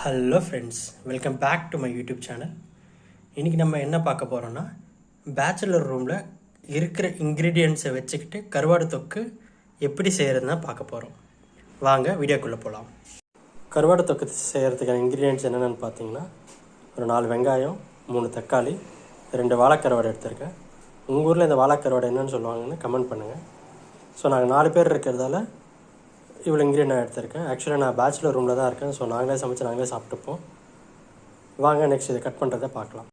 Hello friends, welcome back to my YouTube channel. இன்றைக்கி நம்ம என்ன பார்க்க போகிறோன்னா, பேச்சுலர் ரூமில் இருக்கிற இன்க்ரீடியன்ட்ஸை வச்சுக்கிட்டு கருவாடு தொக்கு எப்படி செய்கிறதுனா பார்க்க போகிறோம். வாங்க வீடியோக்குள்ளே போகலாம். கருவாடு தொக்கு செய்கிறதுக்கான இன்க்ரீடியன்ட்ஸ் என்னென்னு பார்த்தீங்கன்னா, ஒரு 4 வெங்காயம், 3 தக்காளி, 2 வாழைக்கருவாடு எடுத்திருக்கேன். உங்கள் ஊரில் இந்த வாழைக்கருவாடு என்னென்னு சொல்லுவாங்கன்னு கமெண்ட் பண்ணுங்கள். ஸோ நாங்கள் 4 பேர் இருக்கிறதால இவ்வளோ இன்க்ரீடியன்ட் நான் எடுத்திருக்கேன். ஆக்சுவலாக நான் பேச்சுலர் ரூமில் தான் இருக்கேன். ஸோ நாங்களே சமைச்சு நாங்களே சாப்பிட்டுப்போம். வாங்க நெக்ஸ்ட் இதை கட் பண்ணுறதை பார்க்கலாம்.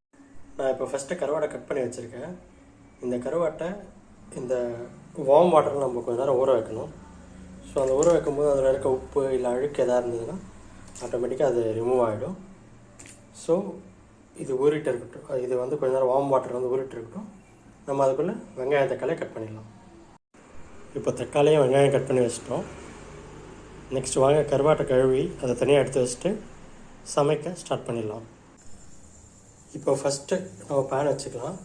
நான் இப்போ ஃபஸ்ட்டு கருவாடை கட் பண்ணி வச்சுருக்கேன். இந்த கருவாட்டை இந்த வார்ம் வாட்டரில் நம்ம கொஞ்சம் நேரம் ஊற வைக்கணும். ஸோ அந்த ஊற வைக்கும்போது அதில் இருக்க உப்பு இல்லை அழுக்கு எதாவது இருந்ததுன்னா ஆட்டோமேட்டிக்காக அது ரிமூவ் ஆகிடும். ஸோ இது ஊறிட்டு இருக்கட்டும். இது கொஞ்சம் நேரம் வார்ம் வாட்டர் ஊறிட்டு இருக்கட்டும். நம்ம அதுக்குள்ளே வெங்காயம் தக்காளியை கட் பண்ணிடலாம். இப்போ தக்காளியும் வெங்காயம் கட் பண்ணி வச்சிட்டோம். நெக்ஸ்ட் வாங்க கருவாட்டை கழுவி அதை தனியாக எடுத்து வச்சுட்டு சமைக்க ஸ்டார்ட் பண்ணிடலாம். இப்போ ஃபஸ்ட்டு நம்ம பேன் வச்சுக்கலாம்.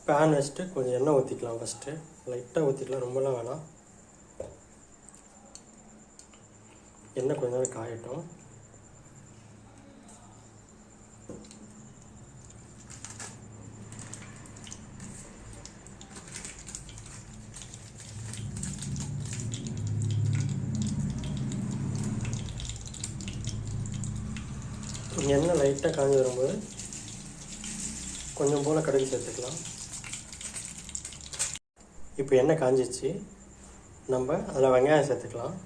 பேன் வச்சுட்டு கொஞ்சம் எண்ணெய் ஊற்றிக்கலாம். ஃபஸ்ட்டு லைட்டாக ஊற்றிக்கலாம், ரொம்பலாம் வேணாம். எண்ணெய் கொஞ்ச நேரம் காயட்டும். எண்ணெய் லைட்டாக காஞ்சி வரும்போது கொஞ்சம் போல் கடுகு சேர்த்துக்கலாம். இப்போ எண்ணெய் காஞ்சிச்சு, நம்ம அதில் வெங்காயம் சேர்த்துக்கலாம்.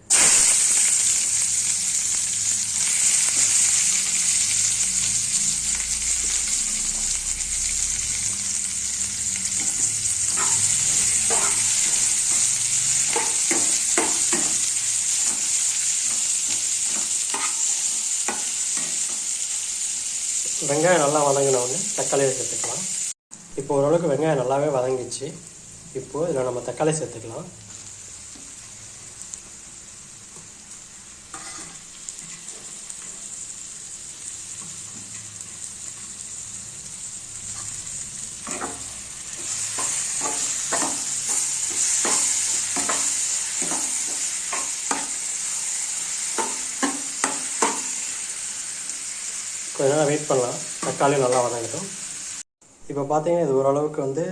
வெங்காயம் நல்லா வதங்கினோடனே தக்காளியை சேர்த்துக்கலாம். இப்போ ஓரளவுக்கு வெங்காயம் நல்லாவே வதங்கிச்சு. இப்போது இதில் நம்ம தக்காளி சேர்த்துக்கலாம். கொஞ்ச நேரம் வெயிட் பண்ணலாம். தக்காளி நல்லா வதங்கட்டும். இப்போ பார்த்தீங்கன்னா இது ஓரளவுக்கு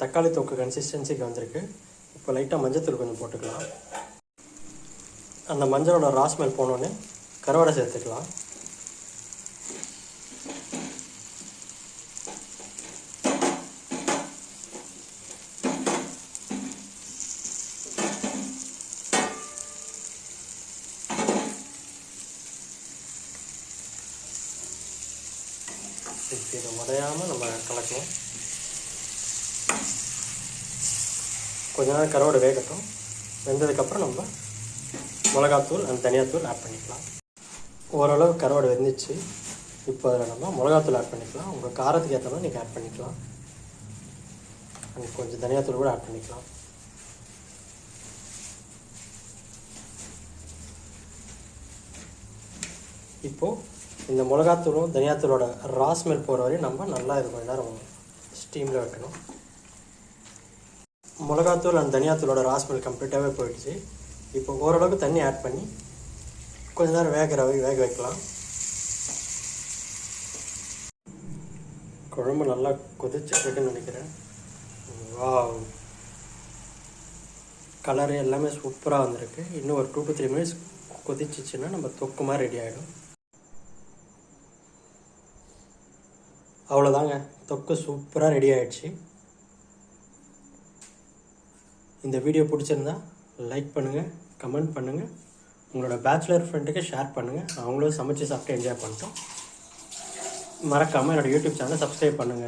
தக்காளி தொக்கு கன்சிஸ்டன்சிக்கு வந்திருக்கு. இப்போ லைட்டாக மஞ்சத்தூள் கொஞ்சம் போட்டுக்கலாம். அந்த மஞ்சளோட ராஸ்மெல் போனோடனே கருவாடை சேர்த்துக்கலாம். இதை உடையாமல் நம்ம கலக்கணும். கொஞ்ச நேரம் கருவாடு வேகட்டும். வெந்ததுக்கப்புறம் நம்ம மிளகாத்தூள் அந்த தனியாத்தூள் ஆட் பண்ணிக்கலாம். ஓரளவு கருவாடு வெந்துச்சு. இப்போ அதில் நம்ம மிளகாத்தூள் ஆட் பண்ணிக்கலாம். உங்கள் காரத்துக்கு ஏற்ற மாதிரி நீங்கள் ஆட் பண்ணிக்கலாம். கொஞ்சம் தனியாத்தூள் கூட ஆட் பண்ணிக்கலாம். இப்போது இந்த மிளகாத்தூளும் தனியாத்தூளோட ராஸ்மெல் போகிற வரையும் நம்ம நல்லா இது கொஞ்ச நேரம் ஸ்டீமில் வைக்கணும். மிளகாத்தூள் அந்த தனியாத்தூளோட ராஸ்மெல் கம்ப்ளீட்டாகவே போயிடுச்சு. இப்போ ஓரளவுக்கு தண்ணி ஆட் பண்ணி கொஞ்ச நேரம் வேக வைக்கலாம். குழம்பு நல்லா கொதிச்சுருக்குன்னு நினைக்கிறேன். வாவ், கலரு எல்லாமே சூப்பராக வந்திருக்கு. இன்னும் ஒரு 2 to 3 minutes கொதிச்சிச்சுன்னா நம்ம தொக்கு மாதிரி ரெடி ஆகிடும். அவ்வளோதாங்க, தொக்கு சூப்பராக ரெடி ஆகிடுச்சு. இந்த வீடியோ பிடிச்சிருந்தா லைக் பண்ணுங்கள், கமெண்ட் பண்ணுங்கள், உங்களோட பேச்சுலர் ஃப்ரெண்டுக்கு ஷேர் பண்ணுங்கள். அவங்களும் சமைச்சு சாப்பிட்டு என்ஜாய் பண்ணிட்டோம். மறக்காமல் என்னோடய யூடியூப் சேனலை சப்ஸ்கிரைப் பண்ணுங்கள்.